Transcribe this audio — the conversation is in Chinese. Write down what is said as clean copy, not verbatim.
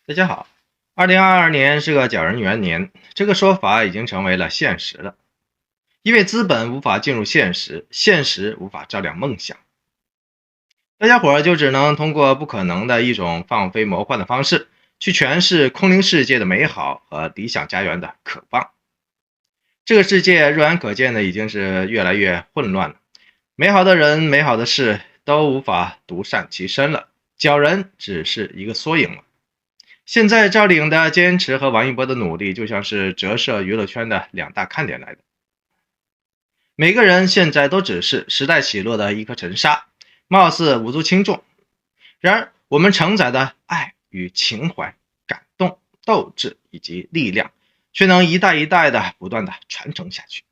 大家好，2022年是个角人元年，这个说法已经成为了现实了。因为资本无法进入现实，现实无法照亮梦想，大家伙儿就只能通过不可能的一种放飞魔幻的方式，去诠释空灵世界的美好和理想家园的渴望。这个世界肉眼可见的已经是越来越混乱了，美好的人、美好的事都无法独善其身了，角人只是一个缩影了。现在赵丽颖的坚持和王一博的努力，就像是折射娱乐圈的两大看点来的。每个人现在都只是时代起落的一颗尘沙，貌似无足轻重。然而，我们承载的爱与情怀、感动、斗志以及力量，却能一代一代的不断的传承下去。